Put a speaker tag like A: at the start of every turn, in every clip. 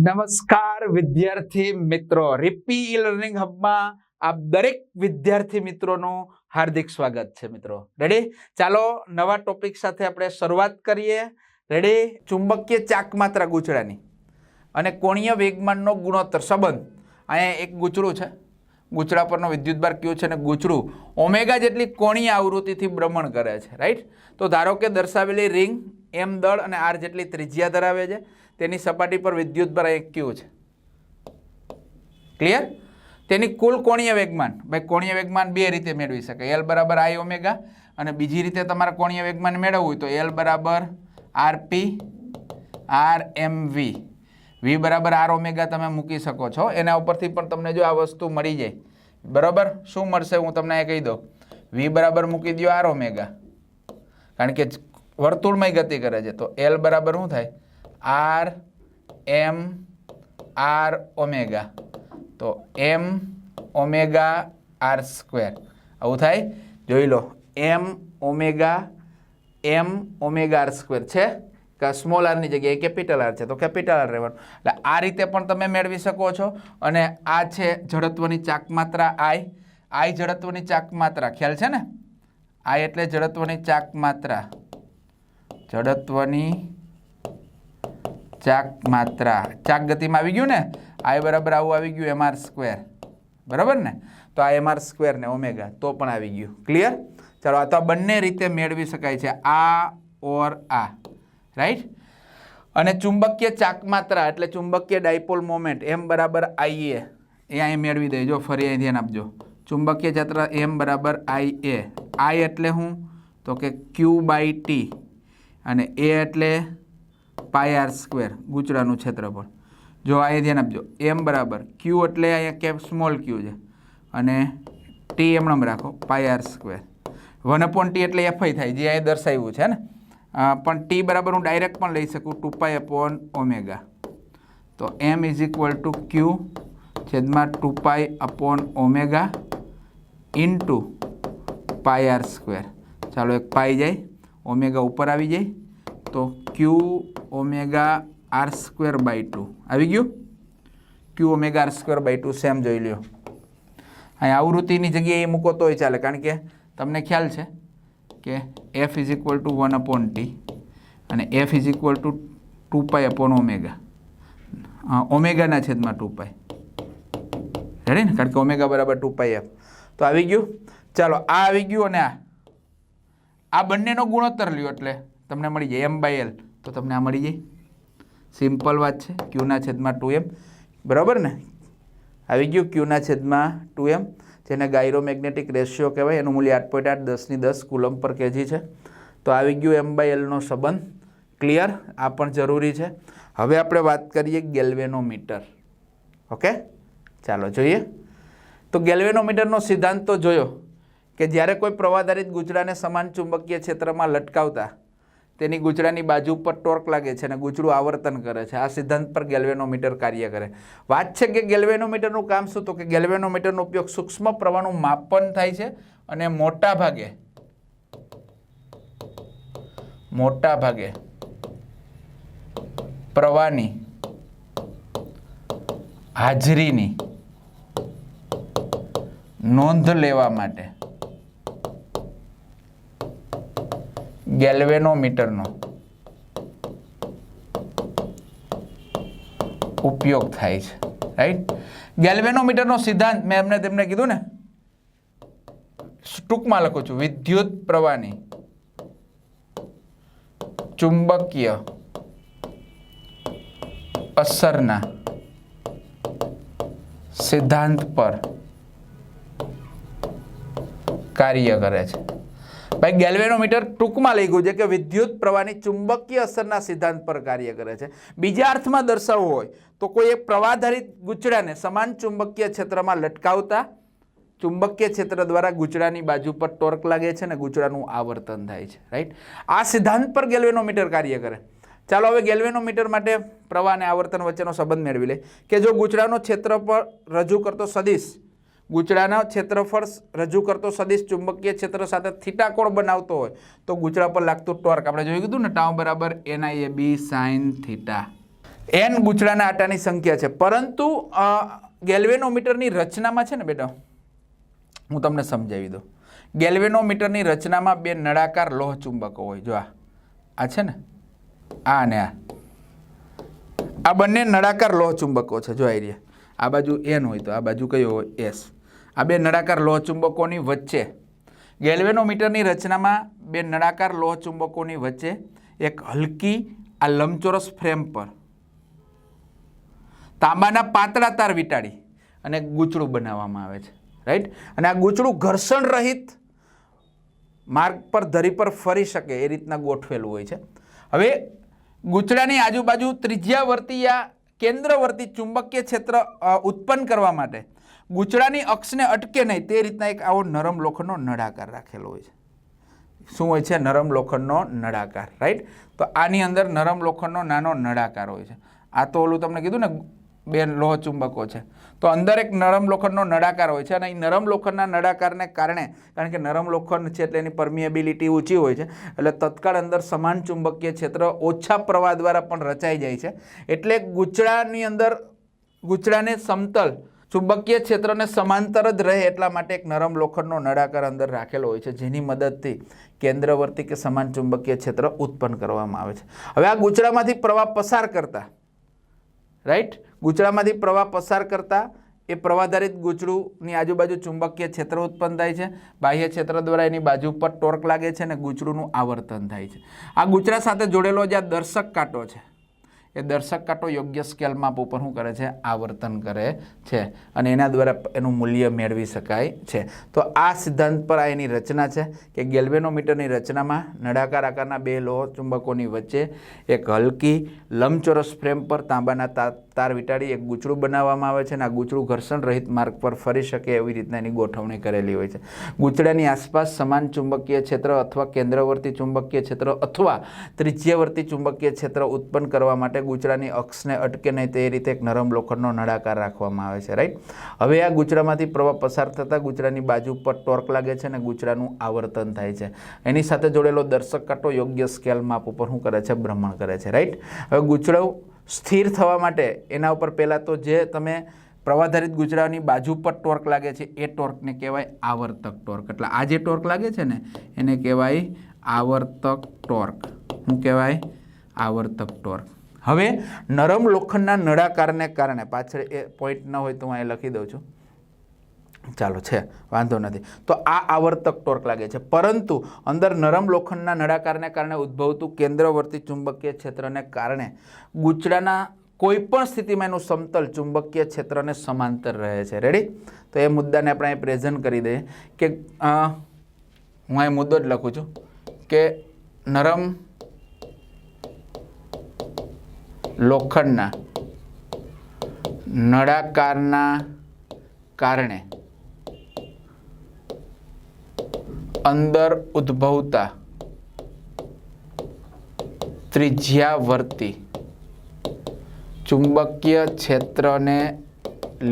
A: નમસ્કાર વિદ્યાર્થી મિત્રો, રીપી ઈ લર્નિંગ હબમાં આપ દરેક વિદ્યાર્થી મિત્રોનું હાર્દિક સ્વાગત છે. મિત્રો રેડી? ચાલો નવા ટોપિક સાથે આપણે શરૂઆત કરીએ. રેડી? ચુંબકીય ચાકમાત્રા ગૂંચળાની અને કોણીય વેગમાનનો ગુણોત્તર સંબંધ. અહીંયા એક ગૂંચળું છે, ગૂંચળા પરનો વિદ્યુતભાર કયો છે, અને ગૂંચળું ઓમેગા જેટલી કોણીય આવૃત્તિથી ભ્રમણ કરે છે. રાઈટ? તો ધારો કે દર્શાવેલી રિંગ એમ દળ અને આર જેટલી ત્રિજ્યા ધરાવે છે, તેની સપાટી પર વિદ્યુતભાર એક ક્યુ છે. ક્લિયર? તેની કુલ કોણીય વેગમાન, ભાઈ કોણીય વેગમાન બે રીતે મેળવી શકાય. એલ બરાબર આઈ ઓમેગા, અને બીજી રીતે તમારે કોણીય વેગમાન મેળવવું હોય તો એલ બરાબર આરપી આર એમ વી, વી બરાબર આર ઓમેગા તમે મૂકી શકો છો. એના ઉપરથી પણ તમને જો આ વસ્તુ મળી જાય, બરાબર, શું મળશે હું તમને એ કહી દઉં. વી બરાબર મૂકી દો આર ઓમેગા, કારણ કે વર્તુળમય ગતિ કરે છે. તો એલ બરાબર શું થાય? આર એમ આર ઓમેગા, તો એમ ઓમેગા આર સ્ક્વેર આવું થાય. જોઈ લો, એમ ઓમેગા આર સ્ક્વેર છે કે સ્મોલ આરની જગ્યાએ કેપિટલ આર છે, તો કેપિટલ આર રહેવાનું. એટલે આ રીતે પણ તમે મેળવી શકો છો. અને આ છે જડત્વની ચાકમાત્રા આઈ. આઈ જડત્વની ચાકમાત્રા ખ્યાલ છે ને? આઈ એટલે જડત્વની ચાકમાત્રા, જડત્વની ચાકમાત્રા. ચાક ગતિમાં આવી ગયું ને? આઈ બરાબર આવું આવી ગયું એમ આર સ્ક્વેર, બરાબર ને? તો આ એમ આર સ્ક્વેર ને ઓમેગા તો પણ આવી ગયું. ક્લિયર? ચાલો, આ તો બંને રીતે મેળવી શકાય છે, આ ઓર આ. રાઈટ? અને ચુંબકીય ચાકમાત્રા એટલે ચુંબકીય ડાયપોલ મોમેન્ટ એમ બરાબર આઈ એ અહીંયા મેળવી દે. જો ફરી અહીં ધ્યાન આપજો. ચુંબકીય ચાત્ર એમ બરાબર આઈ એ. આઈ એટલે શું? તો કે ક્યુ બાય ટી, અને એ એટલે પાય આર સ્ક્વેર, ગૂંચળાનું ક્ષેત્રફળ. જો આ ધ્યાન આપજો, એમ બરાબર ક્યુ એટલે અહીંયા કેપ સ્મોલ ક્યુ છે, અને ટી એમણે રાખો પાય આર સ્ક્વેર. 1/t એટલે એફઆઈ થાય, જે અહીં દર્શાવ્યું છે ને. પણ ટી બરાબર હું ડાયરેક્ટ પણ લઈ શકું, 2π અપોન ઓમેગા. તો M is equal to q છેદમાં 2π upon omega into pi r square. ચાલો, એક પાઈ જાય, ઓમેગા ઉપર આવી જાય, તો q omega r square by 2 આવી ગયું. Q omega r square by 2 same જોઈ લ્યો. અહીં આવૃત્તિની જગ્યાએ મૂકો તોય ચાલે, કારણ કે તમને ખ્યાલ છે કે F is equal to 1/t અને F is equal to 2π upon omega, ઓમેગાના છેદમાં 2π. રેડી ને? કારણ કે ઓમેગા બરાબર 2π એફ. તો આવી ગયું. ચાલો, આ આવી ગયું, અને આ બંનેનો ગુણોત્તર લ્યો એટલે તમને મળી જાય એમ બાય એલ. તો તમને આ મળી જાય. સિમ્પલ વાત છે. ક્યુના છેદમાં 2m, બરાબર ને? આવી ગયું ક્યુના છેદમાં 2m, જેને ગાયરોમેગ્નેટિક રેશિયો કહેવાય. એનું મૂલ્ય 8.8 10 કુલમ પર કેજી છે. તો આવી ગયું એમ બાય એલનો સંબંધ. ક્લિયર? આ પણ જરૂરી છે. હવે આપણે વાત કરીએ ગેલ્વેનોમીટર. ઓકે, ચાલો જોઈએ. તો ગેલ્વેનોમીટરનો સિદ્ધાંત તો જોયો કે જ્યારે કોઈ પ્રવાધારિત ગૂંચળાને સમાન ચુંબકીય ક્ષેત્રમાં લટકાવતા તેની ગૂંચળાની બાજુ પર ટોર્ક લાગે છે અને ગૂંચળું આવર્તન કરે છે. આ સિદ્ધાંત પર ગેલ્વેનોમીટર કાર્ય કરે. વાત છે કે ગેલ્વેનોમીટરનું કામ શું? તો કે ગેલ્વેનોમીટરનો ઉપયોગ સૂક્ષ્મ પ્રવાહનું માપન થાય છે, અને મોટા ભાગે પ્રવાહની હાજરીની નોંધ લેવા માટે ગેલ્વેનોમીટરનો ઉપયોગ થાય છે. રાઈટ? ગેલ્વેનોમીટરનો સિદ્ધાંત મેં તમને કીધું ને, ટૂંકમાં લખું છું. વિદ્યુત પ્રવાહની ચુંબકીય અસરના સિદ્ધાંત પર કાર્ય કરે છે. ભાઈ, ગેલ્વેનોમીટર ટૂંકમાં લખ્યું છે કે વિદ્યુત પ્રવાહની ચુંબકીય અસરના સિદ્ધાંત પર કાર્ય કરે છે. બીજા અર્થમાં દર્શાવવું હોય તો કોઈ એક પ્રવાધારિત ગૂંચળાને સમાન ચુંબકીય ક્ષેત્રમાં લટકાવતા ચુંબકીય ક્ષેત્ર દ્વારા ગૂંચળાની બાજુ પર ટોર્ક લાગે છે અને ગૂંચળાનું આવર્તન થાય છે. રાઈટ? આ સિદ્ધાંત પર ગેલ્વેનોમીટર કાર્ય કરે. ચાલો, હવે ગેલ્વેનોમીટર માટે પ્રવાહ અને આવર્તન વચ્ચેનો સંબંધ મેળવી લે કે જો ગૂંચળાનો ક્ષેત્રફળ રજૂ કરતો સદિશ, ગૂંચળાના ક્ષેત્રફળ રજૂ કરતો સદિશ ચુંબકીય ક્ષેત્ર સાથે થીટા કોણ બનાવતો હોય તો ગૂંચળા પર લાગતું ટોર્ક આપણે જોઈ કીધું ને, ટાઉ બરાબર NIAB sin થીટા. n ગૂંચળાના આટાની સંખ્યા છે, પરંતુ ગેલ્વેનોમીટરની રચનામાં છે ને બેટા, હું તમને સમજાવી દઉં. ગેલ્વેનોમીટરની રચનામાં બે નળાકાર લોહ ચુંબકો હોય. જો આ છે ને, આ અને આ બંને નળાકાર લોહ ચુંબકો છે. જો આ બાજુ n હોય તો આ બાજુ કયો હોય s. આ બે નળાકાર લોહ ચુંબકોની વચ્ચે, ગેલ્વેનોમીટરની રચનામાં બે નળાકાર લોહ ચુંબકોની વચ્ચે એક હલકી આ લંબચોરસ ફ્રેમ પર તાંબાના પાતળા તાર વીંટાળી અને ગૂંચળું બનાવવામાં આવે છે. રાઈટ. અને આ ગૂંચળું ઘર્ષણ રહિત માર્ગ પર ધરી પર ફરી શકે એ રીતના ગોઠવેલું હોય છે. હવે ગૂંચળાની આજુબાજુ ત્રિજ્યાવર્તી યા કેન્દ્રવર્તી ચુંબકીય ક્ષેત્ર ઉત્પન્ન કરવા માટે ગૂંચળાની અક્ષને અટકે નહીં તે રીતના એક આવો નરમ લોખંડનો નળાકાર રાખેલો હોય છે. શું હોય છે? નરમ લોખંડનો નળાકાર. રાઈટ. તો આની અંદર નરમ લોખંડનો નાનો નળાકાર હોય છે. આ તો ઓલું તમને કીધું ને બે લોહ ચુંબકો છે, તો અંદર એક નરમ લોખંડનો નળાકાર હોય છે. અને એ નરમ લોખંડના નળાકારને કારણે, કારણ કે નરમ લોખંડ છે એટલે એની પરમિએબિલિટી ઊંચી હોય છે, એટલે તત્કાળ અંદર સમાન ચુંબકીય ક્ષેત્ર ઓછા પ્રવાહ દ્વારા પણ રચાઈ જાય છે. એટલે ગૂંચળાની અંદર ગૂંચળાને સમતલ ચુંબકીય ક્ષેત્રને સમાંતર જ રહે એટલા માટે એક નરમ લોખંડનો નળાકાર અંદર રાખેલો હોય છે, જેની મદદથી કેન્દ્રવર્તી કે સમાન ચુંબકીય ક્ષેત્ર ઉત્પન્ન કરવામાં આવે છે. હવે આ ગૂંચળામાંથી પ્રવાહ પસાર કરતા, રાઈટ, ગૂંચળામાંથી પ્રવાહ પસાર કરતા એ પ્રવાધારિત ગૂંચળુંની આજુબાજુ ચુંબકીય ક્ષેત્ર ઉત્પન્ન થાય છે. બાહ્ય ક્ષેત્ર દ્વારા એની બાજુ પર ટોર્ક લાગે છે અને ગૂંચળુંનું આવર્તન થાય છે. આ ગૂંચળા સાથે જોડેલો જે આ દર્શક કાંટો છે, એ દર્શક કાંટો યોગ્ય સ્કેલ માપ ઉપર શું કરે છે? આવર્તન કરે છે, અને એના દ્વારા એનું મૂલ્ય મેળવી શકાય છે. તો આ સિદ્ધાંત પર આ એની રચના છે કે ગેલ્વેનોમીટરની રચનામાં નળાકાર આકારના બે લોહ ચુંબકોની વચ્ચે એક હલકી લંબચોરસ ફ્રેમ પર તાંબાના તાર વીંટાળી એક ગૂંચળું બનાવવામાં આવે છે, અને આ ગૂંચળું ઘર્ષણ રહિત માર્ગ પર ફરી શકે એવી રીતના એની ગોઠવણી કરેલી હોય છે. ગૂંચળાની આસપાસ સમાન ચુંબકીય ક્ષેત્ર અથવા કેન્દ્રવર્તી ચુંબકીય ક્ષેત્ર અથવા ત્રિજ્યાવર્તી ચુંબકીય ક્ષેત્ર ઉત્પન્ન કરવા માટે ગૂંચળાની અક્ષને અટકે નહીં તે રીતે એક નરમ લોખંડનો નળાકાર રાખવામાં આવે છે. રાઈટ. હવે આ ગૂંચળામાંથી પ્રવાહ પસાર થતાં ગૂંચળાની બાજુ પર ટોર્ક લાગે છે અને ગૂંચળાનું આવર્તન થાય છે. એની સાથે જોડેલો દર્શક કાંટો યોગ્ય સ્કેલ માપ ઉપર શું કરે છે? ભ્રમણ કરે છે. રાઈટ. હવે ગૂંચળું સ્થિર થવા માટે એના ઉપર પહેલાં તો જે તમે પ્રવાધારિત ગૂંચળાની બાજુ પર ટોર્ક લાગે છે એ ટોર્કને કહેવાય આવર્તક ટોર્ક. એટલે આ જે ટોર્ક લાગે છે ને એને કહેવાય આવર્તક ટોર્ક. શું કહેવાય? આવર્તક ટોર્ક. હવે નરમ લોખંડના નળાકારને કારણે, પાછળ એ પોઈન્ટ ન હોય તો હું અહીં લખી દઉં છું, ચાલો છે વાંધો નથી. તો આ આવર્તક ટોર્ક લાગે છે, પરંતુ અંદર નરમ લોખંડના નળાકારને કારણે ઉદ્ભવતું કેન્દ્રવર્તી ચુંબકીય ક્ષેત્રને કારણે ગૂંચળાના કોઈ પણ સ્થિતિમાં એનું સમતલ ચુંબકીય ક્ષેત્રને સમાંતર રહે છે. રેડી. તો એ મુદ્દાને આપણે અહીં પ્રેઝન્ટ કરી દઈએ કે હું અહીં મુદ્દો જ લખું છું કે નરમ લોખંડના નળાકારના કારણે અંદર ઉદ્ભવતા ત્રિજ્યાવર્તી ચુંબકીય ક્ષેત્રને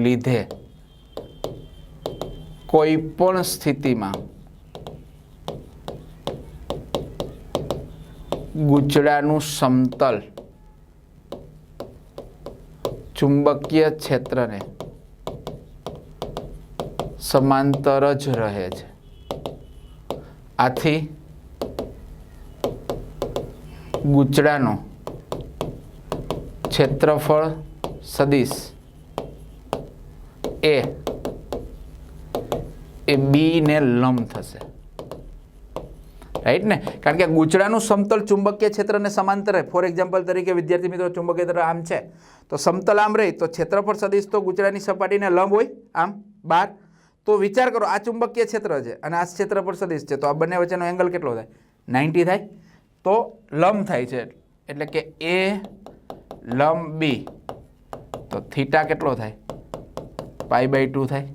A: લીધે કોઈ પણ સ્થિતિમાં ગૂંચળાનું સમતલ ચુંબકીય ક્ષેત્રને સમાંતર જ રહે છે. આથી ગૂંચળાનો ક્ષેત્રફળ સદિશ એ બી ને લંબ થશે. રાઈટ ને? કારણ કે ગૂંચળાનું સમતલ ચુંબકીય ક્ષેત્રને સમાંતર રહે. ફોર એક્ઝામ્પલ તરીકે વિદ્યાર્થી મિત્રો, ચુંબકીય ક્ષેત્ર આમ છે તો સમતલ આમ રહી તો ક્ષેત્રફળ સદિશ તો ગૂંચળાની સપાટીને લંબ હોય આમ બાર. તો વિચાર કરો, આ ચુંબકીય ક્ષેત્ર છે અને આ ક્ષેત્રફળ સદિશ છે, તો આ બંને વચ્ચેનો એંગલ કેટલો થાય? 90 થાય. તો લંબ થાય છે, એટલે કે એ લંબ બી, તો થીટા કેટલો થાય? π/2 થાય.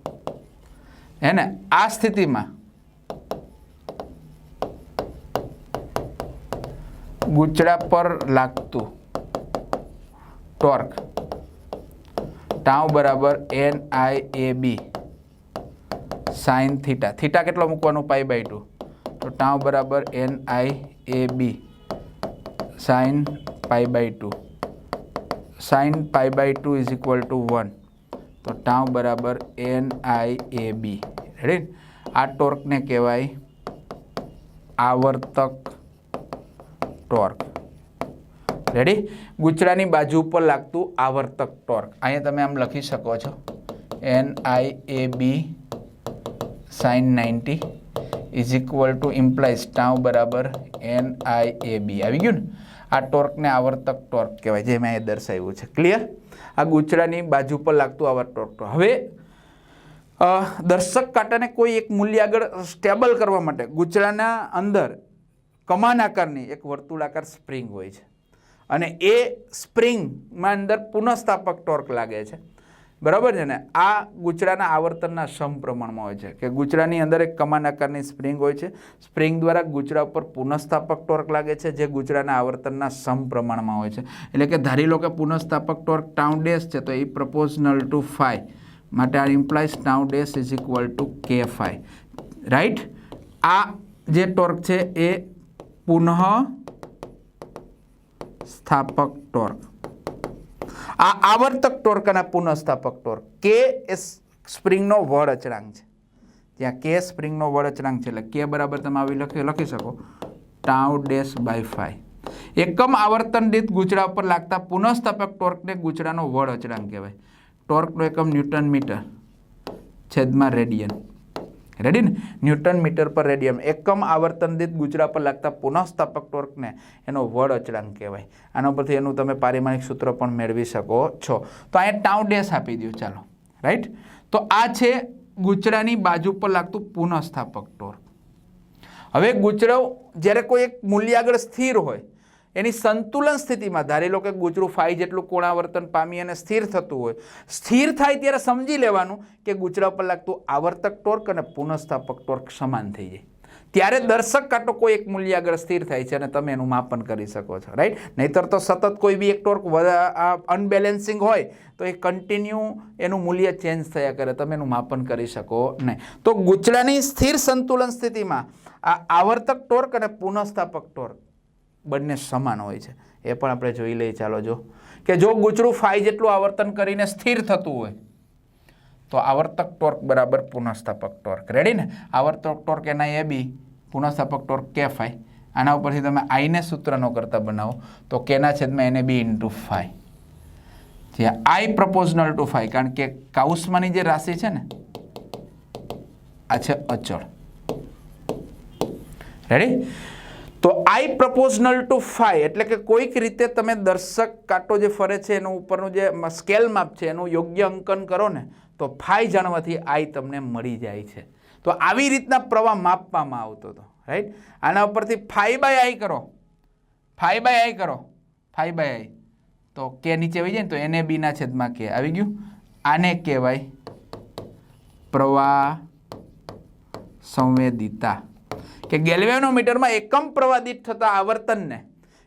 A: હે ને? આ સ્થિતિમાં ગૂંચળા પર લાગતું ટોર્ક ટાઉ બરાબર NIAB સાઇન થીટા. થીટા કેટલો મૂકવાનું? π/2. તો ટાઉ બરાબર NIAB sine π/2 sin π/2 is equal to 1, તો ટાઉ બરાબર NIAB. રેડી? આ ટોર્કને કહેવાય આવર્તક ટોર્ક. રેડી? ગુચડાની બાજુ ઉપર લાગતું આવર્તક ટોર્ક. અહીંયા તમે આમ લખી શકો છો NIAB sin 90 is equal two implies tau બરાબર NIAB. આવી ગયું ને? આ ટોર્કને આવર્તક ટોર્ક કહેવાય, જે મેં અહીં દર્શાવ્યું છે. ક્લિયર? આ ગુચડાની બાજુ પર લાગતું આવર્તક ટોર્ક. હવે દર્શક કાંટાને કોઈ એક મૂલ્ય આગળ સ્ટેબલ કરવા માટે ગુચડાના અંદર કમાન આકારની એક વર્તુળાકાર સ્પ્રિંગ હોય છે, અને એ સ્પ્રિંગમાં અંદર પુનઃસ્થાપક ટોર્ક લાગે છે. બરાબર છે ને? આ ગુચડાના આવર્તનના સમપ્રમાણમાં હોય છે, કે ગુચડાની અંદર એક કમાન આકારની સ્પ્રિંગ હોય છે. સ્પ્રિંગ દ્વારા ગુચડા ઉપર પુનઃસ્થાપક ટોર્ક લાગે છે, જે ગુચડાના આવર્તનના સમપ્રમાણમાં હોય છે. એટલે કે ધારી લો કે પુનઃસ્થાપક ટોર્ક ટાઉ ડેશ છે, તો એ પ્રપોઝનલ ટુ ફાઈ માટે આ implies tau dash is equal two કે ફાઈ. રાઈટ? આ જે ટોર્ક છે એ પુનઃ સ્થાપક ટોર્ક. આ આવર્તક ટોર્ક અને પુનઃસ્થાપક ટોર્ક. કે એ સ્પ્રિંગનો વળ અચળાંક છે. ત્યાં કે સ્પ્રિંગનો વળ અચળાંક છે, એટલે કે બરાબર તમે આવી લખી શકો ટાઉ ડેશ બાય ફાઈ. એકમ આવર્તન દીઠ ગુચડા ઉપર લાગતા પુનઃસ્થાપક ટોર્કને ગુચડાનો વળ અચળાંક કહેવાય. ટોર્કનો એકમ ન્યૂટન મીટર છેદમાં રેડિયન. રેડી ને? ન્યૂટન મીટર પર રેડિયન. એકમ આવર્તન દીઠ ગુચડા પર લાગતા પુનઃસ્થાપક ટોર્કને એનો વળ અચળાંક કહેવાય. આના પરથી એનું તમે પારિમાણિક સૂત્ર પણ મેળવી શકો છો. તો અહીંયા ટાઉ ડેશ આપી દઉં. ચાલો, રાઈટ? તો આ છે ગુચડાની બાજુ પર લાગતું પુનઃસ્થાપક ટોર્ક. હવે ગુચડો જ્યારે કોઈ એક મૂલ્ય આગળ સ્થિર હોય, એની સંતુલન સ્થિતિમાં ધારી લો કે ગુચડું ફાઈ જેટલું કોણાવર્તન પામી અને સ્થિર થતું હોય, સ્થિર થાય ત્યારે સમજી લેવાનું કે ગુચડા પર લાગતું આવર્તક ટોર્ક અને પુનઃસ્થાપક ટોર્ક સમાન થઈ જાય. ત્યારે દર્શક કાંટો કોઈ એક મૂલ્ય આગળ સ્થિર થાય છે અને તમે એનું માપન કરી શકો છો. રાઈટ? નહીતર તો સતત કોઈ બી એક ટોર્ક અનબેલેન્સિંગ હોય તો એ કન્ટિન્યુ એનું મૂલ્ય ચેન્જ થયા કરે, તમે એનું માપન કરી શકો નહીં. તો ગુચડાની સ્થિર સંતુલન સ્થિતિમાં આ આવર્તક ટોર્ક અને પુનઃસ્થાપક ટોર્ક બંને સમાન હોય છે. એ પણ આપણે જોઈ લઈએ. ચાલો, જો કે જો ગુચડું ફાઈ જેટલું આવર્તન કરીને સ્થિર થતું હોય તો આવર્તક ટોર્ક બરાબર પુનઃસ્થાપક ટોર્ક. રેડી ને? આવર્તક ટોર્ક NIAB, પુનઃસ્થાપક ટોર્ક કે ફાઈ. આના ઉપરથી તમે આઈને સૂત્ર ન કરતા બનાવો તો કેના છેદમાં NAB ઇન્ટુ ફાઈ, જ્યાં આઈ પ્રપોઝનલ ટુ ફાઈ, કારણ કે કાઉસમાંની જે રાશિ છે ને આ છે અચળ. રેડી? તો આઈ પ્રપોઝનલ ટુ ફાઈ એટલે કે કોઈક રીતે તમે દર્શક કાંટો જે ફરે છે એનું ઉપરનું જે સ્કેલ માપ છે એનું યોગ્ય અંકન કરો ને તો ફાઈ જાણવાથી આઈ તમને મળી જાય છે. તો આવી રીતના પ્રવાહ માપવામાં આવતો હતો. રાઈટ? આના ઉપરથી ફાઈ બાય આઈ કરો, ફાઈ બાય આઈ કરો, ફાઈ બાય આઈ, તો કે નીચે આવી જાય ને તો NAB ના છેદમાં કે આવી ગયું. આને કહેવાય પ્રવાહ સંવેદિતા, કે ગેલ્વેનોમીટરમાં એકમ પ્રવાહ દીઠ થતા આવર્તનને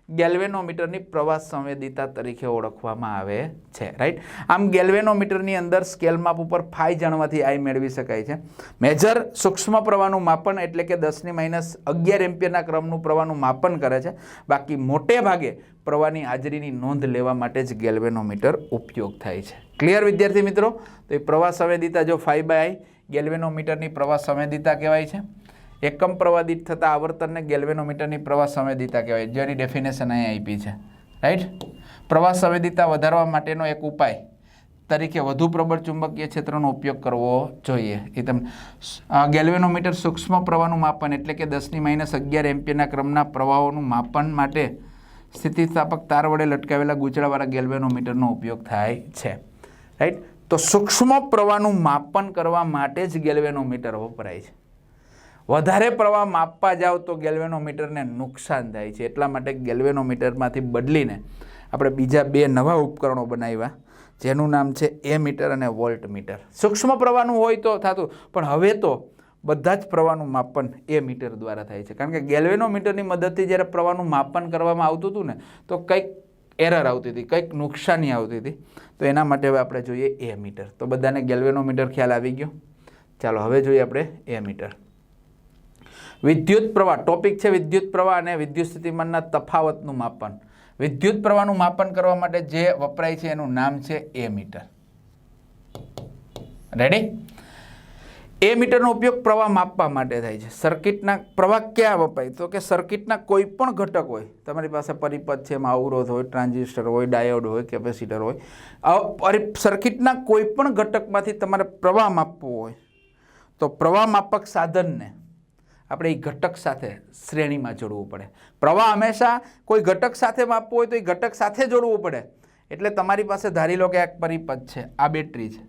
A: ગેલ્વેનોમીટરની પ્રવાહ સંવેદિતા તરીકે ઓળખવામાં આવે છે. રાઈટ? આમ ગેલ્વેનોમીટરની અંદર સ્કેલ માપ ઉપર ફાઈ જાણવાથી આઈ મેળવી શકાય છે. મેજર સૂક્ષ્મ પ્રવાહનું માપન એટલે કે 10⁻11 એમ્પિયરના ક્રમનું પ્રવાહનું માપન કરે છે. બાકી મોટે ભાગે પ્રવાહની હાજરીની નોંધ લેવા માટે જ ગેલ્વેનોમીટર ઉપયોગ થાય છે. ક્લિયર વિદ્યાર્થી મિત્રો? તો એ પ્રવાહ સંવેદિતા જો ફાઈ બાય આઈ ગેલ્વેનોમીટરની પ્રવાહ સંવેદિતા કહેવાય છે. એકમ પ્રવાહ દીઠ થતા આવર્તનને ગેલ્વેનોમીટરની પ્રવાહ સંવેદિતા કહેવાય, જેની ડેફિનેશન અહીં આપી છે. રાઈટ? પ્રવાહ સંવેદિતા વધારવા માટેનો એક ઉપાય તરીકે વધુ પ્રબળ ચુંબકીય ક્ષેત્રનો ઉપયોગ કરવો જોઈએ. એ તમને ગેલ્વેનોમીટર સૂક્ષ્મ પ્રવાહનું માપન એટલે કે 10⁻11 એમ્પિયરના ક્રમના પ્રવાહોનું માપન માટે સ્થિતિસ્થાપક તાર વડે લટકાવેલા ગુચડાવાળા ગેલ્વેનોમીટરનો ઉપયોગ થાય છે. રાઈટ? તો સૂક્ષ્મ પ્રવાહનું માપન કરવા માટે જ ગેલ્વેનોમીટર વપરાય છે. વધારે પ્રવાહ માપવા જાવ તો ગેલ્વેનોમીટરને નુકસાન થાય છે. એટલા માટે ગેલ્વેનોમીટરમાંથી બદલીને આપણે બીજા બે નવા ઉપકરણો બનાવ્યા, જેનું નામ છે એમીટર અને વોલ્ટ મીટર. સૂક્ષ્મ પ્રવાહનું હોય તો થતું, પણ હવે તો બધા જ પ્રવાહનું માપન એ મીટર દ્વારા થાય છે. કારણ કે ગેલ્વેનોમીટરની મદદથી જ્યારે પ્રવાહનું માપન કરવામાં આવતું હતું ને તો કંઈક એરર આવતી હતી, કંઈક નુકસાની આવતી હતી. તો એના માટે હવે આપણે જોઈએ એ મીટર. તો બધાને ગેલ્વેનોમીટર ખ્યાલ આવી ગયો. ચાલો હવે જોઈએ આપણે એ મીટર. વિદ્યુત પ્રવાહ ટોપિક છે. વિદ્યુત પ્રવાહ અને વિદ્યુત સ્થિતિમાનના તફાવતનું માપન. વિદ્યુત પ્રવાહનું માપન કરવા માટે જે વપરાય છે એનું નામ છે એમીટર. રેડી? એમીટરનો ઉપયોગ પ્રવાહ માપવા માટે થાય છે. સર્કિટના પ્રવાહ ક્યાં વપરાય? તો કે સર્કિટના કોઈ પણ ઘટક હોય, તમારી પાસે પરિપથ છે, એમાં અવરોધ હોય, ટ્રાન્ઝિસ્ટર હોય, ડાયોડ હોય, કેપેસિટર હોય, સર્કિટના કોઈ પણ ઘટકમાંથી તમારે પ્રવાહ માપવો હોય તો પ્રવાહ માપક સાધનને આપણે એ ઘટક સાથે શ્રેણીમાં જોડવું પડે. પ્રવાહ હંમેશા કોઈ ઘટક સાથે માપવો હોય તો એ ઘટક સાથે જોડવું પડે. એટલે તમારી પાસે ધારી લો કે એક પરિપથ છે, આ બેટરી છે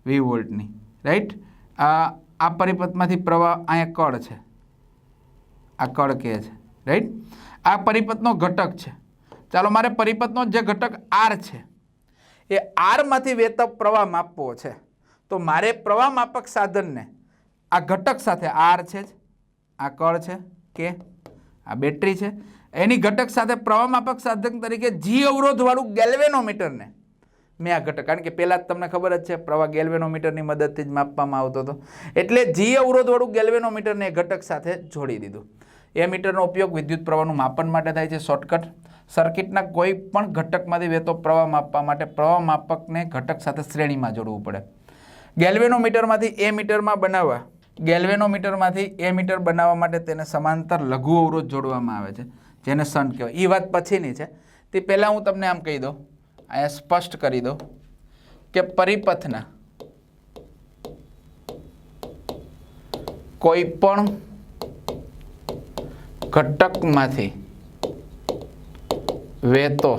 A: 20 વોલ્ટની, રાઈટ? આ પરિપથમાંથી પ્રવાહ, અહીંયા કળ છે, આ કળ કહે છે, રાઈટ? આ પરિપથનો ઘટક છે. ચાલો મારે પરિપથનો જે ઘટક આર છે એ આરમાંથી વહેતો પ્રવાહ માપવો છે. તો મારે પ્રવાહ માપક સાધનને આ ઘટક સાથે, આર છે, આ કળ છે, કે આ બેટરી છે, એની ઘટક સાથે પ્રવાહ માપક સાધન તરીકે જી અવરોધવાળું ગેલ્વેનોમીટરને મેં આ ઘટક, કારણ કે પહેલાં જ તમને ખબર જ છે પ્રવાહ ગેલ્વેનોમીટરની મદદથી જ માપવામાં આવતો હતો, એટલે જી અવરોધવાળું ગેલ્વેનોમીટરને ઘટક સાથે જોડી દીધું. એમીટરનો ઉપયોગ વિદ્યુત પ્રવાહનું માપન માટે થાય છે. શોર્ટકટ, સર્કિટના કોઈ પણ ઘટકમાંથી વહેતો પ્રવાહ માપવા માટે પ્રવાહ માપકને ઘટક સાથે શ્રેણીમાં જોડવું પડે. ગેલ્વેનોમીટરમાંથી એમીટર બનાવવા માટે તેને સમાંતર લઘુ અવરોધ જોડવામાં આવે છે, જેને શન્ટ કહેવાય. એ વાત પછીની છે. તે પહેલાં હું તમને આમ કહી દઉં, અહીંયા સ્પષ્ટ કરી દઉં કે પરિપથના કોઈ પણ ઘટકમાંથી વહેતો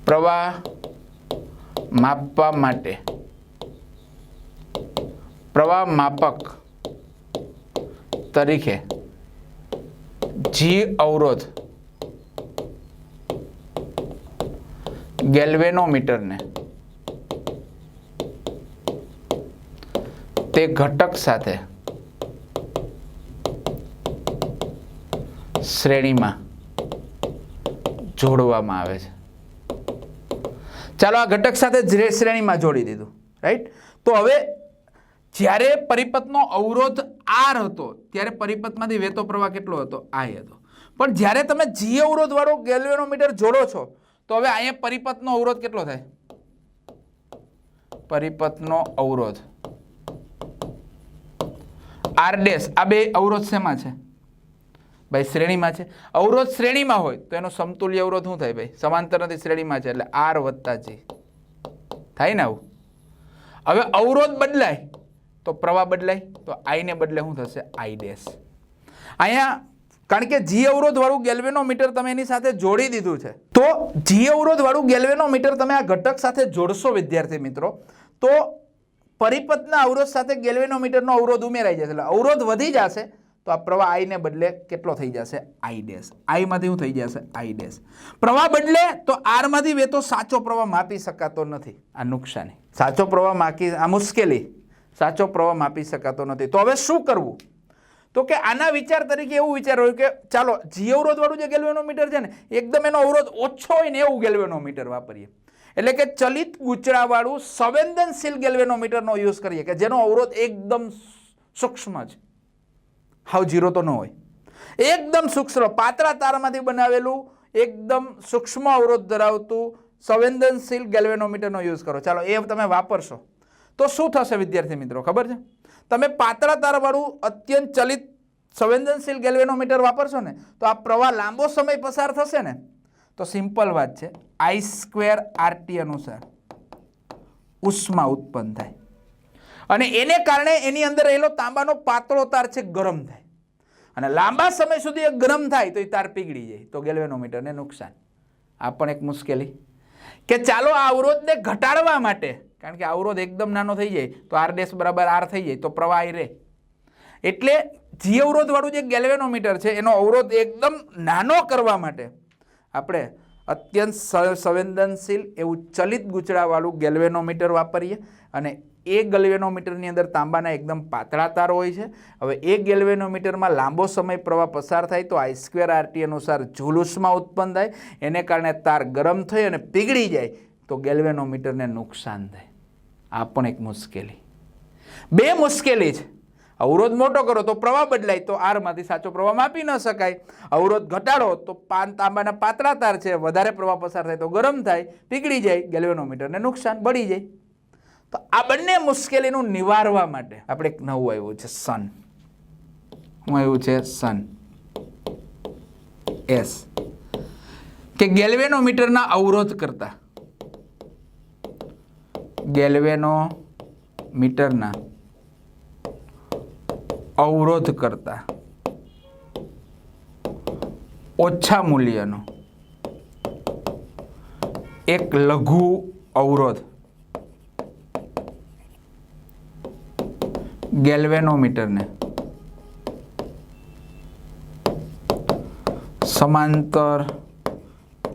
A: પ્રવાહ માપવા માટે પ્રવાહ માપક તરીકે જી અવરોધ ગેલ્વેનોમીટરને તે ઘટક સાથે શ્રેણીમાં જોડવામાં આવે છે. ચાલો આ ઘટક સાથે શ્રેણીમાં જોડી દીધું, રાઈટ? તો હવે જ્યારે પરિપથનો અવરોધ આર હતો ત્યારે પરિપથમાંથી વહેતો પ્રવાહ કેટલો હતો? I હતો. પણ જ્યારે તમે જી અવરોધ વાળો ગેલ્વેનોમીટર જોડો છો તો હવે અહીંયા પરિપથનો અવરોધ કેટલો થાય? પરિપથનો અવરોધ આર ડેશ, આ બે અવરોધ શેમાં છે ભાઈ? શ્રેણીમાં છે. અવરોધ શ્રેણીમાં હોય તો એનો સમતુલ્ય અવરોધ શું થાય ભાઈ? સમાંતર નથી, શ્રેણીમાં છે, એટલે આર વત્તા જી થાય ને આવું. હવે અવરોધ બદલાય તો પ્રવાહ બદલાય, તો I ને બદલે શું થશે? I dash. અહીંયા કારણ કે જી અવરોધ વાળું ગેલ્વેનોમીટર તમે એની સાથે જોડી દીધું છે, તો જી અવરોધ વાળું ગેલ્વેનોમીટર તમે આ ઘટક સાથે જોડશો વિદ્યાર્થી મિત્રો, તો પરિપથના અવરોધ સાથે ગેલ્વેનોમીટરનો અવરોધ ઉમેરાઈ જશે, એટલે અવરોધ વધી જશે. તો આ પ્રવાહ I ને બદલે કેટલો થઈ જશે? I dash. I માંથી શું થઈ જશે? I dash. પ્રવાહ બદલે તો R માંથી વહેતો સાચો પ્રવાહ માપી શકાતો નથી. આ નુકસાની. સાચો પ્રવાહ આ મુશ્કેલી. સાચો પ્રવાહ માપી શકાતો નથી. તો હવે શું કરવું? તો કે આના વિચાર તરીકે એવું વિચાર્યું કે ચાલો જી અવરોધ વાળું જે ગેલ્વેનોમીટર છે ને, એકદમ એનો અવરોધ ઓછો હોય ને એવું ગેલ્વેનોમીટર વાપરીએ. એટલે કે ચલિત ગૂંચળા વાળું સંવેદનશીલ ગેલ્વેનોમીટરનો યુઝ કરીએ કે જેનો અવરોધ એકદમ સૂક્ષ્મ છે, હાવ જીરો તો ન હોય, એકદમ સૂક્ષ્મ પાતળા તારમાંથી બનાવેલું એકદમ સૂક્ષ્મ અવરોધ ધરાવતું સંવેદનશીલ ગેલ્વેનોમીટરનો યુઝ કરો. ચાલો એ તમે વાપરશો તો શું થશે વિદ્યાર્થી મિત્રો ખબર છે? તમે પાતળા તારવાળું અત્યંત ચલિત સંવેદનશીલ ગેલ્વેનોમીટર વાપરશો ને તો આ પ્રવાહ લાંબો સમય પસાર થશે ને તો સિમ્પલ વાત છે, I²RT અનુસાર ઉષ્મા ઉત્પન્ન થાય અને એને કારણે એની અંદર રહેલો તાંબાનો પાતળો તાર છે ગરમ થાય અને લાંબા સમય સુધી એ ગરમ થાય તો એ તાર પીગળી જાય, તો ગેલ્વેનોમીટરને નુકસાન. આ પણ એક મુશ્કેલી કે ચાલો આ અવરોધને ઘટાડવા માટે, કારણ કે અવરોધ એકદમ નાનો થઈ જાય તો R ડેશ બરાબર R થઈ જાય તો પ્રવાહ રહે, એટલે જી અવરોધ વાળું જે ગેલ્વેનોમીટર છે એનો અવરોધ એકદમ નાનો કરવા માટે આપણે અત્યંત સંવેદનશીલ એવું ચલિત ગૂંચળા વાળું ગેલ્વેનોમીટર વાપરીએ અને એ ગેલ્વેનોમીટરની અંદર તાંબાના એકદમ પાતળા તાર હોય છે. હવે એ ગેલ્વેનોમીટરમાં લાંબો સમય પ્રવાહ પસાર થાય તો I²RT અનુસાર જૂલ ઉષ્મા ઉત્પન્ન થાય, એને કારણે તાર ગરમ થઈ અને પીગળી જાય તો ગેલ્વેનોમીટરને નુકસાન થાય. આ પણ એક મુશ્કેલી. બે મુશ્કેલી છે. અવરોધ મોટો કરો તો પ્રવાહ બદલાય, તો આરમાંથી સાચો પ્રવાહ માપી ન શકાય. અવરોધ ઘટાડો તો તાંબાના પાતળા તાર છે, વધારે પ્રવાહ પસાર થાય તો ગરમ થાય, પીગળી જાય, ગેલ્વેનોમીટરને નુકસાન, બળી જાય. તો આ બંને મુશ્કેલીનું નિવારવા માટે આપણે એક નવું આવ્યું છે સન. શું આવ્યું છે? સન એસ. કે ગેલ્વેનોમીટરના અવરોધ કરતા ગેલ્વેનોમીટરના અવરોધ કરતા ઓછા મૂલ્યનો એક લઘુ અવરોધ ગેલ્વેનોમીટરને સમાંતર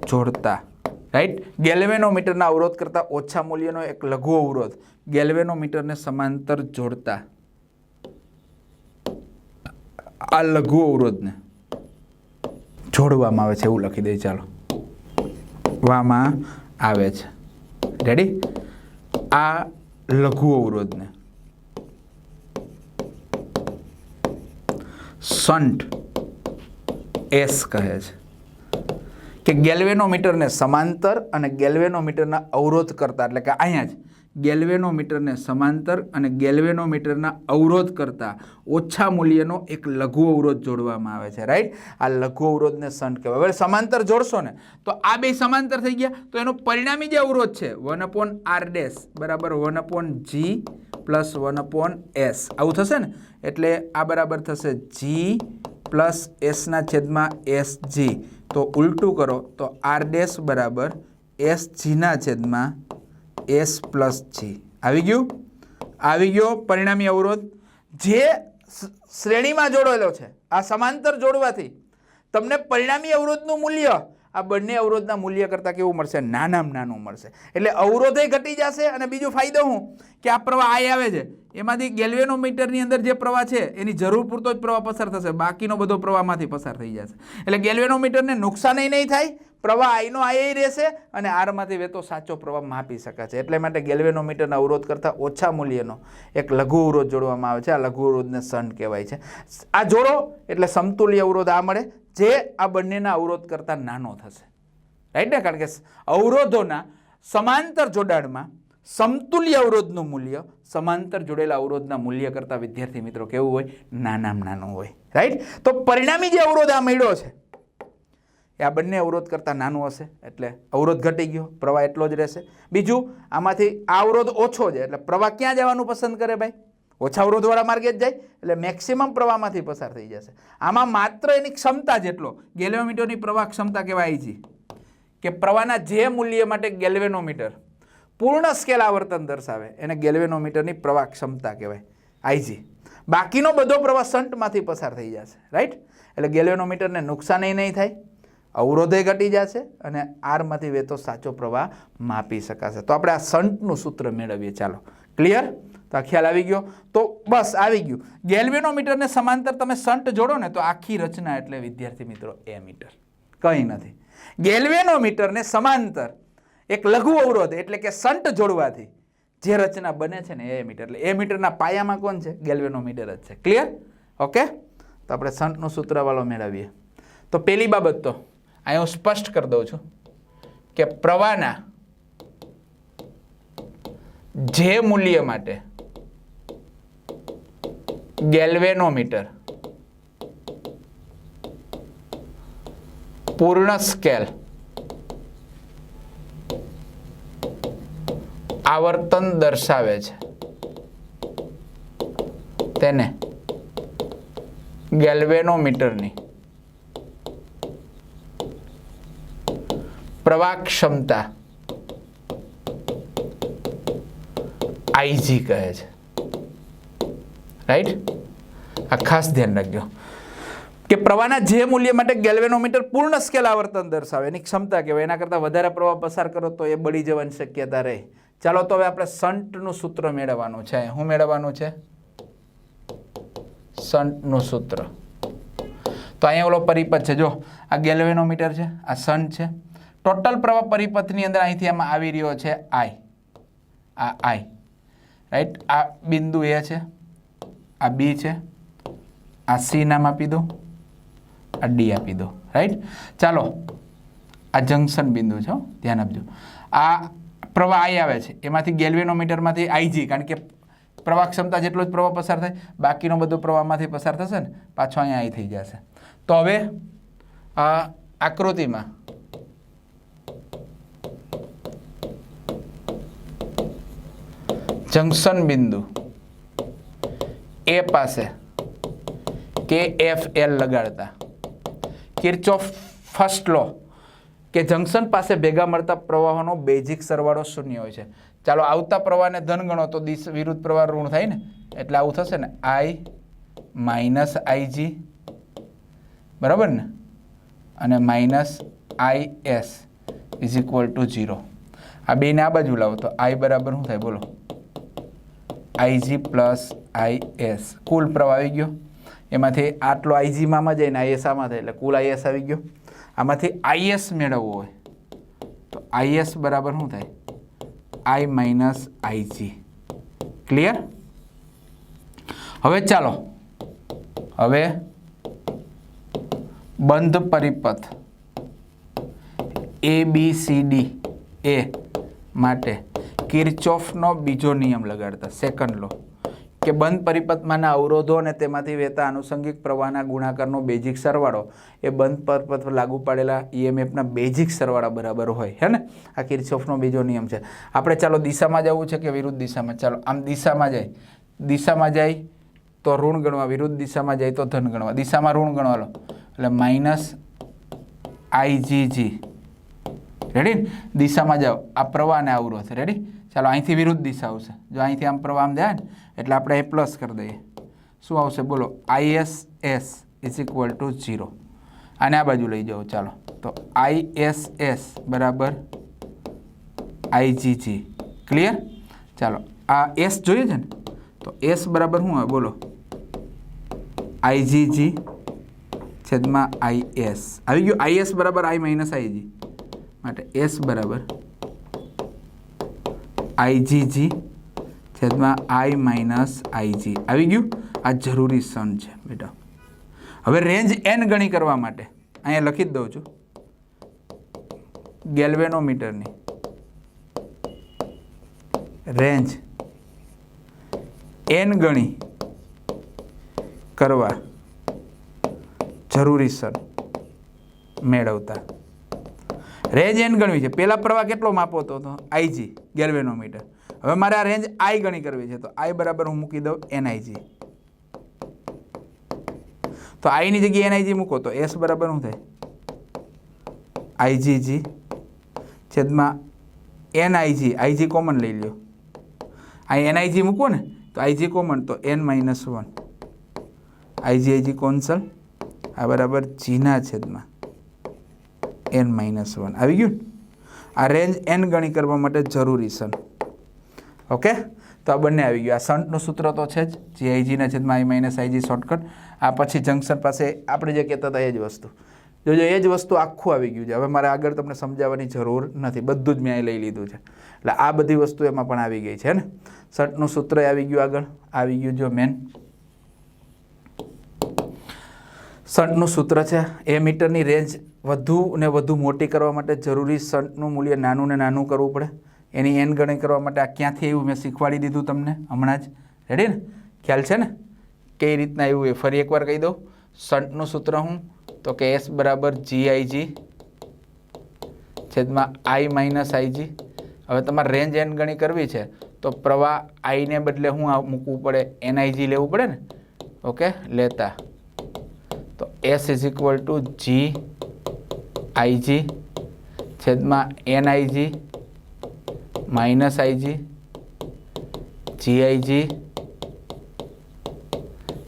A: જોડતા, રાઈટ. ગેલ્વેનોમીટરના અવરોધ કરતા ઓછા મૂલ્યનો એક લઘુ અવરોધ ગેલ્વેનોમીટરને સમાંતર જોડતા આ લઘુ અવરોધને જોડવામાં આવે છે, એવું લખી દઈએ. ચાલો, વામાં આવે છે. રેડી? આ લઘુ અવરોધને શન્ટ એસ કહે છે. કે ગેલ્વેનોમીટરને સમાંતર અને ગેલ્વેનોમીટરના અવરોધ કરતા, એટલે કે અહીંયા જ ગેલ્વેનોમીટરને સમાંતર અને ગેલ્વેનોમીટરના અવરોધ કરતા ઓછા મૂલ્યનો એક લઘુ અવરોધ જોડવામાં આવે છે, રાઈટ. આ લઘુ અવરોધને શન્ટ કહેવાય. હવે સમાંતર જોડશો ને તો આ બે સમાંતર થઈ ગયા, તો એનો પરિણામી જે અવરોધ છે 1/r બરાબર 1/g પ્લસ 1/s આવું થશે ને. એટલે આ બરાબર થશે g પ્લસ s ના છેદમાં sg. તો ઉલટું કરો તો r ડેશ બરાબર sg ના છેદમાં s પ્લસ g. આવી ગયું? આવી ગયો પરિણામી અવરોધ જે શ્રેણીમાં જોડેલો છે. આ સમાંતર જોડવાથી તમને પરિણામી અવરોધનું મૂલ્ય આ બંને અવરોધના મૂલ્ય કરતાં કેવું મળશે? નાનામાં નાનું મળશે. એટલે અવરોધે ઘટી જશે અને બીજો ફાયદો શું કે આ પ્રવાહ આ આવે છે એમાંથી ગેલ્વેનોમીટરની અંદર જે પ્રવાહ છે એની જરૂર પૂરતો જ પ્રવાહ પસાર થશે, બાકીનો બધો પ્રવાહમાંથી પસાર થઈ જશે. એટલે ગેલ્વેનોમીટરને નુકસાન નહીં થાય, પ્રવાહ આઈનો આઈ રહેશે અને આરમાંથી વહેતો સાચો પ્રવાહ માપી શકાશે. એટલે માટે ગેલ્વેનોમીટરના અવરોધ કરતાં ઓછા મૂલ્યનો એક લઘુ અવરોધ જોડવામાં આવે છે. આ લઘુ અવરોધને શન્ટ કહેવાય છે. આ જોડો એટલે સમતુલ્ય અવરોધ આ મળે, જે આ બંનેના અવરોધ કરતાં નાનો થશે, રાઈટ ને. કારણ કે અવરોધોના સમાંતર જોડાણમાં સમતુલ્ય અવરોધનું મૂલ્ય સમાંતર જોડેલા અવરોધના મૂલ્ય કરતાં વિદ્યાર્થી મિત્રો કેવું હોય? નાનામાં નાનું હોય, રાઈટ. તો પરિણામી જે અવરોધ આ મળ્યો છે એ આ બંને અવરોધ કરતાં નાનું હશે, એટલે અવરોધ ઘટી ગયો, પ્રવાહ એટલો જ રહેશે. બીજું, આમાંથી આ અવરોધ ઓછો છે એટલે પ્રવાહ ક્યાં જવાનું પસંદ કરે ભાઈ? ઓછા અવરોધવાળા માર્ગે જ જાય, એટલે મેક્સિમમ પ્રવાહમાંથી પસાર થઈ જશે. આમાં માત્ર એની ક્ષમતા જેટલો, ગેલ્વેનોમીટરની પ્રવાહ ક્ષમતા કહેવાય છે કે પ્રવાહના જે મૂલ્ય માટે ગેલ્વેનોમીટર પૂર્ણ સ્કેલ આવર્તન દર્શાવે એને ગેલ્વેનોમીટરની પ્રવાહ ક્ષમતા કહેવાય, આઈજી. બાકીનો બધો પ્રવાહ શન્ટમાંથી પસાર થઈ જશે, રાઈટ. એટલે ગેલ્વેનોમીટરને નુકસાન નહીં થાય, અવરોધે ઘટી જશે અને આરમાંથી વહેતો સાચો પ્રવાહ માપી શકાશે. તો આપણે આ શન્ટનું સૂત્ર મેળવીએ. ચાલો, ક્લિયર? તો આ ખ્યાલ આવી ગયો? તો બસ આવી ગયું. ગેલ્વેનોમીટરને સમાંતર તમે શન્ટ જોડો ને તો આખી રચના એટલે વિદ્યાર્થી મિત્રો એમીટર, કંઈ નથી. ગેલ્વેનોમીટરને સમાંતર એક લઘુ અવરોધ એટલે કે શન્ટ જોડવાથી જે રચના બને છે ને એ મીટર. એટલે એ મીટરના પાયામાં કોણ છે? ગેલ્વેનોમીટર જ છે. ક્લિયર? ઓકે. તો આપણે શન્ટનું સૂત્ર વાળો મેળવીએ. તો પહેલી બાબત તો અહીં હું સ્પષ્ટ કરી દઉં છું કે પ્રવાહના જે મૂલ્ય માટે ગેલ્વેનોમીટર પૂર્ણ સ્કેલ આવર્તન દર્શાવે છે તેને ગેલ્વેનોમીટરની પ્રવાહ ક્ષમતા આઈજી કહે છે, રાઈટ. આ ખાસ ધ્યાન રાખજો કે પ્રવાહના જે મૂલ્ય માટે ગેલ્વેનોમીટર પૂર્ણ સ્કેલ આવર્તન દર્શાવે એની ક્ષમતા કહેવાય. એના કરતાં વધારે પ્રવાહ પસાર કરો તો એ બળી જવાની શક્યતા રહે. ચાલો, તો હવે આપણે શન્ટનું સૂત્ર મેળવવાનું છે. શું મેળવવાનું છે? શન્ટનું સૂત્ર. તો અહીંયા ઓલો પરિપથ છે, જો આ ગેલ્વેનોમીટર છે, આ શન્ટ છે. ટોટલ પ્રવાહ પરિપથની અંદર અહીંથી આમાં આવી રહ્યો છે આઈ, આ આઈ, રાઈટ. આ બિંદુ એ છે આ બી છે, આ સી નામ આપી દો, આ ડી આપી દો, રાઈટ. ચાલો આ જંકશન બિંદુ છે, ધ્યાન આપજો. આ પ્રવાહ આઈ આવે છે, એમાંથી ગેલ્વેનોમીટરમાંથી આઈજી, કારણ કે પ્રવાહ ક્ષમતા જેટલો જ પ્રવાહ પસાર થાય, બાકીનો બધો પ્રવાહમાંથી પસાર થશે ને, પાછો અહીંયા આઈ થઈ જશે. તો હવે આકૃતિમાં જંકશન બિંદુ એ પાસે KFL લગાડતા કિર્ચોફ ફર્સ્ટ લો કે જંકશન પાસે ભેગા મળતા પ્રવાહોનો બેઝિક સરવાળો શૂન્ય હોય છે. ચાલો આવતા પ્રવાહને ધન ગણો તો વિરુદ્ધ પ્રવાહ ઋણ થાય ને, એટલે આવું થશે ને, I માઇનસ IG, બરાબર ને, અને minus IS is equal two 0. આ બેને આ બાજુ લાવો તો I બરાબર શું થાય બોલો, IG પ્લસ IS. કુલ પ્રવાહ આવી ગયો, એમાંથી આટલો IG માં જાય ને IS આમાં થાય, એટલે કુલ IS આવી ગયો. આમાંથી IS મેળવવો હોય તો IS બરાબર શું થાય, I માઇનસ IG. ક્લિયર? હવે ચાલો, હવે બંધ પરિપથ ABCD એ માટે કિર્ચોફનો બીજો નિયમ લગાડતા, સેકન્ડ લો, કે બંધ પરિપથમાંના અવરોધો અને તેમાંથી વહેતા આનુષંગિક પ્રવાહના ગુણાકારનો બેઝિક સરવાળો એ બંધ પરિપથ પર લાગુ પાડેલા EMFના બેઝિક સરવાળા બરાબર હોય, હે ને. આ કિર્ચોફનો બીજો નિયમ છે. આપણે ચાલો દિશામાં જવું છે કે વિરુદ્ધ દિશામાં? ચાલો આમ દિશામાં જાય તો ઋણ ગણવા, વિરુદ્ધ દિશામાં જાય તો ધન ગણવા. દિશામાં ઋણ ગણવા લો એટલે માઇનસ IGG. રેડી? દિશામાં જાઓ, આ પ્રવાહ ને અવરોધ. રેડી? ચાલો અહીંથી વિરુદ્ધ દિશા આવશે. જો અહીંથી આમ પ્રવાહ આમ જાય ને એટલે આપણે એ પ્લસ કરી દઈએ. શું આવશે બોલો, ISS ઇઝ ઇક્વલ ટુ 0. આને આ બાજુ લઈ જાઓ. ચાલો તો ISS બરાબર IGG. ક્લિયર? ચાલો આ S જોઈએ છે ને, તો S બરાબર શું આવે બોલો, IGG છેદમાં IS. આવી ગયું. IS બરાબર I માઇનસ IG, માટે S બરાબર IGG છેદમાં I માઇનસ IG. આવી ગયું. આ જરૂરી સમ છે બેટા. હવે રેન્જ N ગણી કરવા માટે અહીંયા લખી જ દઉં છું, ગેલ્વેનોમીટરની રેન્જ N ગણી કરવા જરૂરી સર મેળવતા. રેન્જ N ગણવી છે. પહેલા પ્રવાહ કેટલો માપો હતો? IG galvanometer. હવે મારે આ રેન્જ I ગણી કરવી છે, તો I બરાબર હું મૂકી દઉં NIG. તો I ની જગ્યાએ NIG મૂકો તો S બરાબર શું થાય, IGG છેદમાં NIG. IG કોમન લઈ લ્યો, અહીં NIG મૂકો ને તો IG કોમન, તો N માઇનસ 1. IG કોન્સલ, આ બરાબર જીના છેદમાં N માઇનસ 1. આવી ગયું. આ રેન્જ N ગણી કરવા માટે જરૂરી છે. ઓકે, તો આ બંને આવી ગયું. આ શન્ટનું સૂત્ર તો છે જ, GIGના છેદમાં I માઇનસ IG શોર્ટકટ. આ પછી જંકશન પાસે આપણે જે કહેતા હતા એ જ વસ્તુ. જોજો એ જ વસ્તુ આખું આવી ગયું છે. હવે મારે આગળ તમને સમજાવવાની જરૂર નથી, બધું જ મેં અહીં લઈ લીધું છે. એટલે આ બધી વસ્તુ એમાં પણ આવી ગઈ છે ને. શન્ટનું સૂત્ર આવી ગયું, આગળ આવી ગયું. જો મેન શન્ટનું સૂત્ર છે, એ મીટરની રેન્જ વધુ ને વધુ મોટી કરવા માટે જરૂરી શન્ટનું મૂલ્ય નાનું ને નાનું કરવું પડે. એની N ગણી કરવા માટે આ ક્યાંથી આવ્યું મેં શીખવાડી દીધું તમને હમણાં જ. રેડી ને? ખ્યાલ છે ને કઈ રીતના આવ્યું એ ફરી એકવાર કહી દઉં. શન્ટનું સૂત્ર હું તો કે S બરાબર GIG છેદમાં I માઇનસ IG. હવે તમારે રેન્જ N ગણી કરવી છે તો પ્રવાહ I ને બદલે હું મૂકવું પડે, NIG લેવું પડે ને. ઓકે, લેતા તો S is equal two GIG છેદમાં NIG માઇનસ IG GIG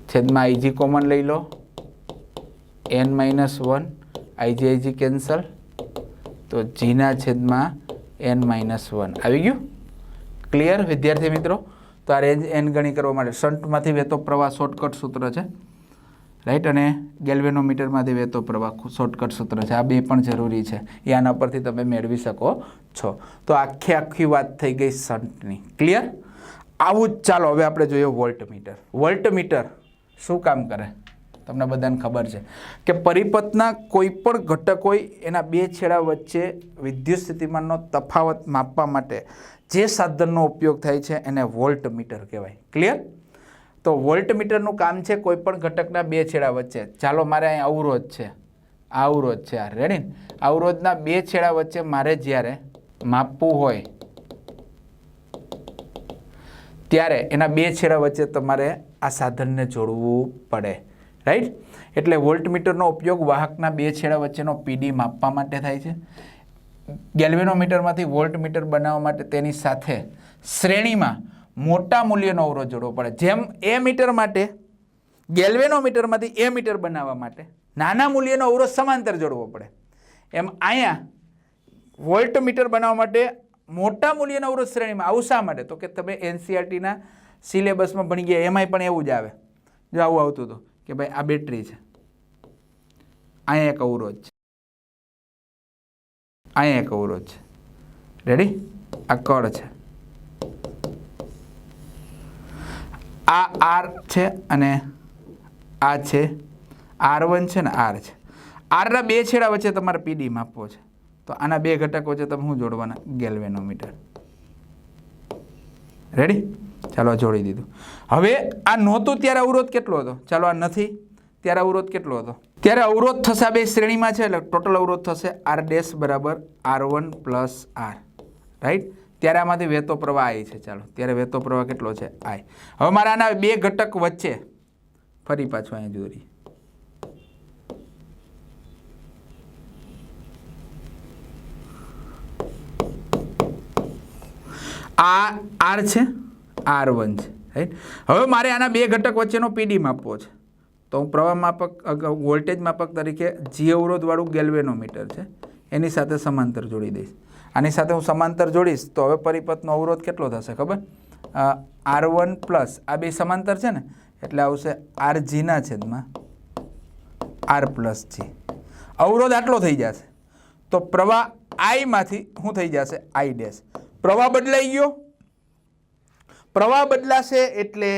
A: છેદમાં IG કોમન લઈ લો, N માઇનસ 1. IGIG કેન્સલ, તો જીના છેદમાં N માઇનસ 1. આવી ગયું. ક્લિયર વિદ્યાર્થી મિત્રો? તો આ રેન્જ N ગણી કરવા માટે શન્ટમાંથી વહેતો પ્રવાહ શોર્ટકટ સૂત્ર છે, રાઈટ, અને ગેલ્વેનોમીટરમાંથી વહેતો પ્રવાહ શોર્ટકટ સૂત્ર છે. આ બે પણ જરૂરી છે, એ આના પરથી તમે મેળવી શકો છો. તો આખી વાત થઈ ગઈ શન્ટની. ક્લિયર? આવું જ ચાલો હવે આપણે જોઈએ વોલ્ટમીટર. વોલ્ટમીટર શું કામ કરે તમને બધાને ખબર છે કે પરિપથના કોઈ પણ ઘટક હોય એના બે છેડા વચ્ચે વિદ્યુત સ્થિતિમાનનો તફાવત માપવા માટે જે સાધનનો ઉપયોગ થાય છે એને વોલ્ટમીટર કહેવાય. ક્લિયર? તો વોલ્ટમીટરનું કામ છે કોઈ પણ ઘટકના બે છેડા વચ્ચે. ચાલો મારે અહીં અવરોધ છે, આ અવરોધ છે, આ રેડી. અવરોધના બે છેડા વચ્ચે મારે જ્યારે માપવું હોય ત્યારે એના બે છેડા વચ્ચે તમારે આ સાધનને જોડવું પડે. રાઈટ? એટલે વોલ્ટમીટરનો ઉપયોગ વાહકના બે છેડા વચ્ચેનો પીડી માપવા માટે થાય છે. ગેલ્વેનોમીટરમાંથી વોલ્ટમીટર બનાવવા માટે તેની સાથે શ્રેણીમાં મોટા મૂલ્યનો અવરોધ જોડવો પડે. જેમ એ મીટર માટે ગેલ્વેનોમીટરમાંથી એ મીટર બનાવવા માટે નાના મૂલ્યનો અવરોધ સમાંતર જોડવો પડે, એમ અહીંયા વોલ્ટમીટર બનાવવા માટે મોટા મૂલ્યનો અવરોધ શ્રેણીમાં. આવું શા માટે? તો કે તમે એનસીઆરટીના સિલેબસમાં ભણી ગયા એમાંય પણ એવું જ આવે. જો આવું આવતું હતું કે ભાઈ આ બેટરી છે, અહીંયા એક અવરોધ છે, અહીંયા એક અવરોધ છે, રેડી? આ કળ છે, આ આર છે અને આ છે R1 છે ને R છે. આરના બે છેડા વચ્ચે તમારે પીડી માપવો છે. તો આના બે ઘટક વચ્ચે તમે શું જોડવાના? ગેલ્વેનોમીટર. રેડી? ચાલો જોડી દીધું. હવે આ નહોતું ત્યારે અવરોધ કેટલો હતો? ચાલો આ નથી ત્યારે અવરોધ કેટલો હતો? ત્યારે અવરોધ થશે આ બે શ્રેણીમાં છે એટલે ટોટલ અવરોધ થશે R ડેશ બરાબર R1 પ્લસ R. રાઈટ? ત્યારે આમાંથી વહેતો પ્રવાહ I છે. ચાલો ત્યારે વહેતો પ્રવાહ કેટલો છે? I. હવે મારા આના બે ઘટક વચ્ચે ફરી પાછું અહીંયા દોરી. આ R છે, R1 છે. રાઈટ? હવે મારે આના બે ઘટક વચ્ચેનો પીડી માપવો છે. તો હું પ્રવાહ માપક વોલ્ટેજ માપક તરીકે G અવરોધવાળું ગેલ્વેનોમીટર છે એની સાથે સમાંતર જોડી દઈશ. આની સાથે હું સમાંતર જોડીશ તો હવે પરિપથનો અવરોધ કેટલો થશે ખબર? R1 પ્લસ આ બે સમાંતર છે ને એટલે આવશે RG ના છેદમાં R પ્લસ G. અવરોધ આટલો થઈ જશે તો પ્રવાહ I માંથી શું થઈ જશે? I dash. પ્રવાહ બદલાઈ ગયો. પ્રવાહ બદલાશે એટલે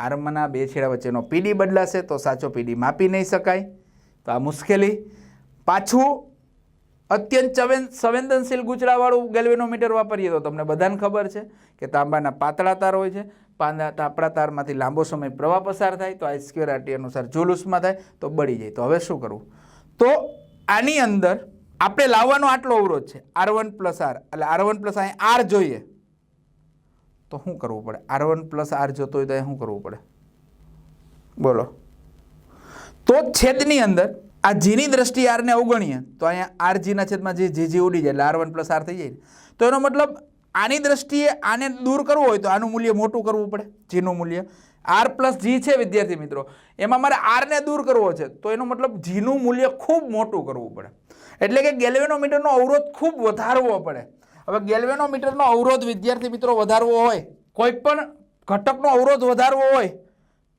A: આર્મના બે છેડા વચ્ચેનો પીડી બદલાશે તો સાચો પીડી માપી નહીં શકાય. તો આ મુશ્કેલી. પાછું અત્યંત સંવેદનશીલ ગૂંચળાવાળું ગેલ્વેનોમીટર વાપરીએ તો તમને બધાને ખબર છે કે તાંબાના પાતળા તાર હોય છે. આપણા તારમાંથી લાંબો સમય પ્રવાહ પસાર થાય તો I²RT અનુસાર જુલુસમાં થાય તો બળી જાય. તો હવે શું કરવું? તો આની અંદર આપણે લાવવાનો આટલો અવરોધ છે R1 પ્લસ R. એટલે R1 પ્લસ અહીં R જોઈએ તો શું કરવું પડે? R1 પ્લસ R જોતો હોય તો શું કરવું પડે? બોલો. તો છેદની અંદર આ જીની દ્રષ્ટિએ R ને અવગણીએ તો અહીંયા RG ના છેદમાં જે ઉડી જાય એટલે R1 પ્લસ R થઈ જાય. તો એનો મતલબ આની દ્રષ્ટિએ આને દૂર કરવું હોય તો આનું મૂલ્ય મોટું કરવું પડે. જીનું મૂલ્ય R પ્લસ G છે વિદ્યાર્થી મિત્રો, એમાં મારે R ને દૂર કરવો છે તો એનો મતલબ જીનું મૂલ્ય ખૂબ મોટું કરવું પડે. એટલે કે ગેલ્વેનોમીટરનો અવરોધ ખૂબ વધારવો પડે. હવે ગેલ્વેનોમીટરનો અવરોધ વિદ્યાર્થી મિત્રો વધારવો હોય, કોઈ પણ ઘટકનો અવરોધ વધારવો હોય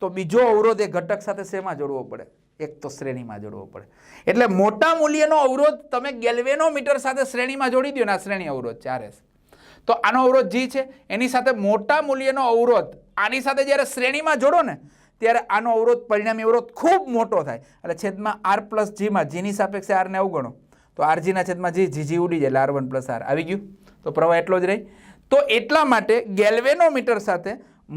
A: તો બીજો અવરોધ એ ઘટક સાથે શેમાં જોડવો પડે? એક તો શ્રેણીમાં જોડવો પડે. એટલે મોટા મૂલ્યનો અવરોધ તમે ગેલ્વેનોમીટર સાથે શ્રેણીમાં જોડી દો ને, આ શ્રેણી અવરોધ 4S. તો આનો અવરોધ G છે, એની સાથે મોટા મૂલ્યનો અવરોધ આની સાથે જ્યારે શ્રેણીમાં જોડો ને ત્યારે આનો અવરોધ પરિણામી અવરોધ ખૂબ મોટો થાય. એટલે છેદમાં R પ્લસ Gમાં Gની સાપેક્ષે R ને અવગણો તો RG ના છેદમાં G ઉડી જાય એટલે R1 પ્લસ R આવી ગયું. તો પ્રવાહ એટલો જ રહી. તો એટલા માટે ગેલ્વેનોમીટર સાથે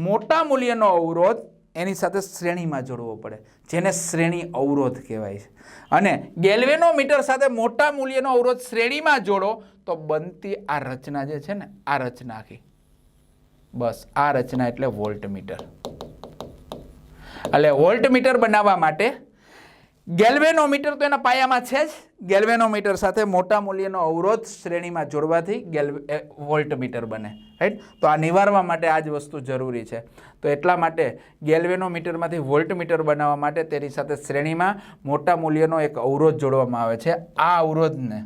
A: મોટા મૂલ્યનો અવરોધ એની સાથે શ્રેણીમાં જોડવો પડે, જેને શ્રેણી અવરોધ કહેવાય છે. અને ગેલ્વેનોમીટર સાથે મોટા મૂલ્યનો અવરોધ શ્રેણીમાં જોડો તો બનતી આ રચના જે છે ને, આ રચના આખી, બસ આ રચના એટલે વોલ્ટમીટર. એટલે વોલ્ટમીટર બનાવવા માટે ગેલ્વેનોમીટર તો એના પાયામાં છે જ. ગેલ્વેનોમીટર સાથે મોટા મૂલ્યનો અવરોધ શ્રેણીમાં જોડવાથી વોલ્ટમીટર બને. રાઈટ? તો આ નિવારવા માટે આ જ વસ્તુ જરૂરી છે. તો એટલા માટે ગેલ્વેનોમીટરમાંથી વોલ્ટમીટર બનાવવા માટે તેની સાથે શ્રેણીમાં મોટા મૂલ્યનો એક અવરોધ જોડવામાં આવે છે. આ અવરોધને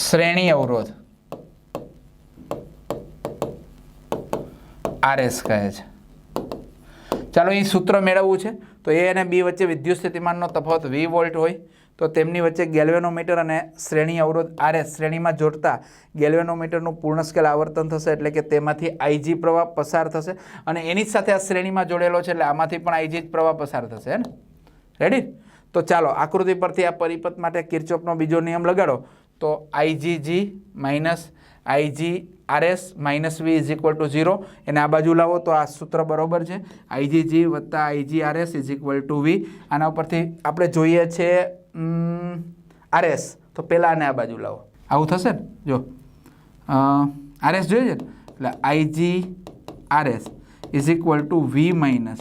A: શ્રેણી અવરોધ RS કહે છે. ચાલો અહીં સૂત્ર મેળવવું છે તો A અને B વચ્ચે વિદ્યુત સ્થિતિમાનનો તફાવત V વોલ્ટ હોય તો તેમની વચ્ચે ગેલ્વેનોમીટર અને શ્રેણી અવરોધ RS શ્રેણીમાં જોડતા ગેલ્વેનોમીટરનું પૂર્ણ સ્કેલ આવર્તન થશે, એટલે કે તેમાંથી IG પ્રવાહ પસાર થશે અને એની જ સાથે આ શ્રેણીમાં જોડેલો છે એટલે આમાંથી પણ IG જ પ્રવાહ પસાર થશે, હે ને? રેડી? તો ચાલો આકૃતિ પરથી આ પરિપથ માટે કિર્ચોફનો બીજો નિયમ લગાડો. તો IgG minus IgRS minus V is equal two 0. એને આ બાજુ લાવો તો આ સૂત્ર બરોબર છે. IgG વત્તા IgRS is equal to V. આના ઉપરથી આપણે જોઈએ છે RS, તો પહેલાં આને આ બાજુ લાવો. આવું થશે ને? જો RS જોઈએ છે એટલે IgRS is equal to V minus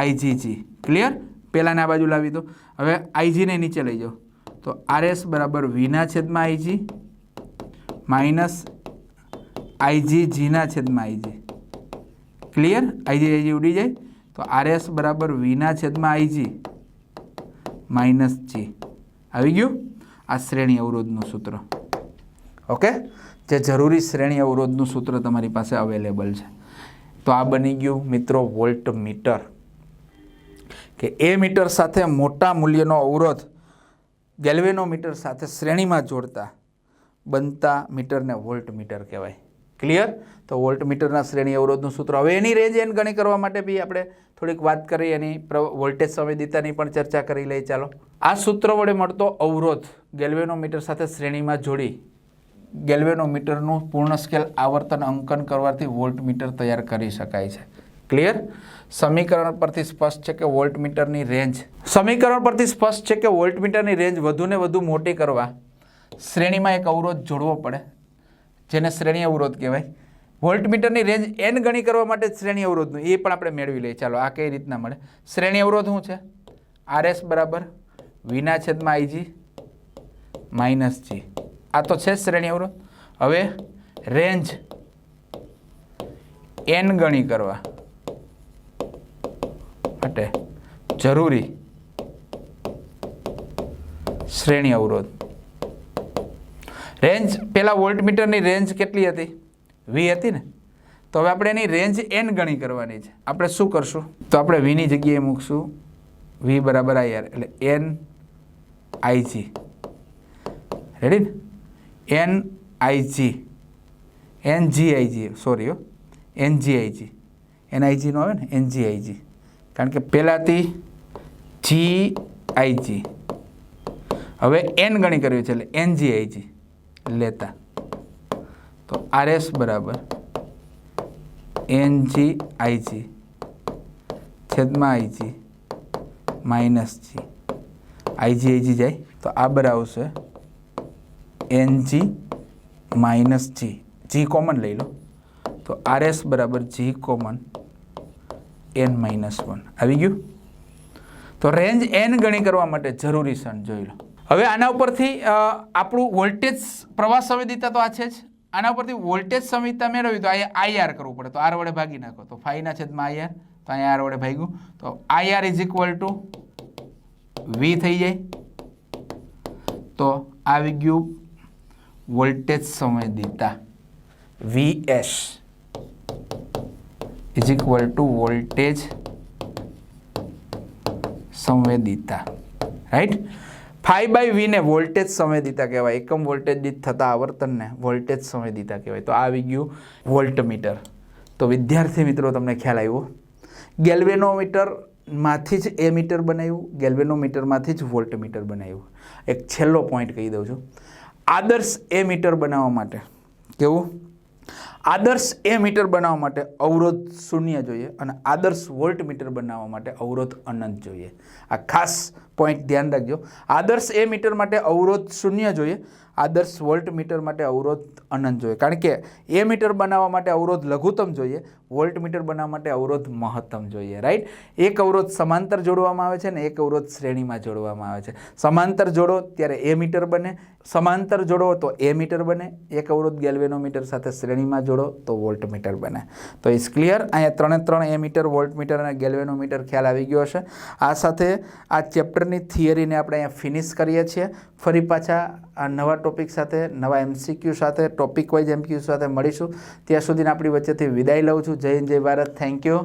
A: IgG. Clear? પહેલાંને આ બાજુ લાવી દો. હવે IG ને નીચે લઈ જાઓ તો RS બરાબર Vના છેદમાં IG માઇનસ IgG ના છેદમાં IG. ક્લિયર? IG ઉડી જાય તો RS બરાબર Vના છેદમાં IG માઇનસ G. આવી ગયું? આ શ્રેણી અવરોધનું સૂત્ર. ઓકે, જે જરૂરી શ્રેણી અવરોધનું સૂત્ર તમારી પાસે અવેલેબલ છે. તો આ બની ગયું મિત્રો વોલ્ટ મીટર, કે એ મીટર સાથે મોટા મૂલ્યનો અવરોધ ગેલ્વેનોમીટર સાથે શ્રેણીમાં જોડતા બનતા મીટરને વોલ્ટ મીટર કહેવાય. ક્લિયર? તો વોલ્ટ મીટરના શ્રેણી અવરોધનું સૂત્ર. હવે એની રેન્જ એન ગણી કરવા માટે બી આપણે થોડીક વાત કરી, એની વોલ્ટેજ સંવેદિતાની પણ ચર્ચા કરી લઈએ. ચાલો, આ સૂત્ર વડે મળતો અવરોધ ગેલ્વેનોમીટર સાથે શ્રેણીમાં જોડી ગેલ્વેનોમીટરનું પૂર્ણ સ્કેલ આવર્તન અંકન કરવાથી વોલ્ટ મીટર તૈયાર કરી શકાય છે. ક્લિયર? સમીકરણ પરથી સ્પષ્ટ છે કે વોલ્ટમીટરની રેન્જ વધુને વધુ મોટી કરવા શ્રેણીમાં એક અવરોધ જોડવો પડે, જેને શ્રેણી અવરોધ કહેવાય. વોલ્ટમીટરની રેન્જ n ગણી કરવા માટે શ્રેણી અવરોધનું એ પણ આપણે મેળવી લઈએ. ચાલો, આ કઈ રીતના મળે? શ્રેણી અવરોધ શું છે? RS બરાબર Vના છેદમાં IG માઇનસ G. આ તો છે શ્રેણી અવરોધ. હવે રેન્જ n ગણી કરવા માટે જરૂરી શ્રેણી અવરોધ. રેન્જ પેલા વોલ્ટમીટરની રેન્જ કેટલી હતી? V હતી ને? તો હવે આપણે એની રેન્જ n ગણી કરવાની છે. આપણે શું કરશું? તો આપણે V ની જગ્યાએ મૂકશું V બરાબર IR, એટલે n IG. રેડી ને? n IG NGIG, સોરી હો, NGIG. NIG નો આવે ને, NGIG, કારણ કે પહેલાંથી GIG, હવે n ગણી કરવી છે એટલે NGIG લેતા. તો RS બરાબર NGIG છેદમાં IG માઇનસ G. IgIG જાય તો આ બરાબર આવશે NG minus G. G common લઈ લો તો RS બરાબર G કોમન n માઇનસ 1. આવી ગયું? તો રેન્જ n ગણી કરવા માટે જરૂરી ક્ષણ જોઈ લો. હવે આના ઉપરથી આપણું વોલ્ટેજ પ્રવાહ સંવેદિતા તો આ છે જ. આના ઉપરથી વોલ્ટેજ સંવેદિતા મેળવી તો અહીંયા IR કરવું પડે, તો R વડે ભાગી નાખો તો 5 ના છેદમાં IR, તો અહીંયા R વડે ભાગ્યું તો IR is equal to V થઈ જાય. તો આવી ગયું વોલ્ટેજ સંવેદિતા VS is equal to voltage સંવેદિતા. રાઈટ? 5/V ને વોલ્ટેજ સંવેદિતા કહેવાય. એકમ વોલ્ટેજ દીઠ થતા આવર્તનને વોલ્ટેજ સંવેદિતા કહેવાય. તો આ આવી ગયું વોલ્ટમીટર. તો વિદ્યાર્થી મિત્રો, તમને ખ્યાલ આવ્યો? ગેલ્વેનોમીટરમાંથી જ એ મીટર બનાવ્યું, ગેલ્વેનોમીટરમાંથી જ વોલ્ટમીટર બનાવ્યું. એક છેલ્લો પોઈન્ટ કહી દઉં છું. આદર્શ એ મીટર બનાવવા માટે કેવું? આદર્શ એ મીટર બનાવવા માટે અવરોધ 0 જોઈએ અને આદર્શ વોલ્ટમીટર બનાવવા માટે અવરોધ અનંત જોઈએ. આ ખાસ પોઈન્ટ ધ્યાન રાખજો. આદર્શ એ મીટર માટે અવરોધ 0 જોઈએ, આદર્શ વોલ્ટમીટર માટે અવરોધ અનંત જોઈએ. કારણ કે એ મીટર બનાવવા માટે અવરોધ લઘુત્તમ જોઈએ, વોલ્ટમીટર બનાવવા માટે અવરોધ મહત્તમ જોઈએ. રાઈટ? એક અવરોધ સમાંતર જોડવામાં આવે છે ને એક અવરોધ શ્રેણીમાં જોડવામાં આવે છે. સમાંતર જોડો ત્યારે એ મીટર બને, સમાંતર જોડો તો એ મીટર બને, એક અવરોધ ગેલ્વેનોમીટર સાથે શ્રેણીમાં જોડો તો વોલ્ટમીટર બને. તો ઇઝ ક્લિયર? અહીંયા 3 એ મીટર, વોલ્ટમીટર અને ગેલ્વેનોમીટર ખ્યાલ આવી ગયો હશે. આ સાથે આ ચેપ્ટરની થિયરીને આપણે અહીંયા ફિનિશ કરીએ છીએ. ફરી પાછા આ નવા ટોપિક સાથે, નવા MCQ સાથે, ટોપિક વાઇઝ MCQ સાથે મળીશું. ત્યાં સુધીને આપણી વચ્ચેથી વિદાય લઉં છું. જય હિન્દ, જય ભારત. Thank you.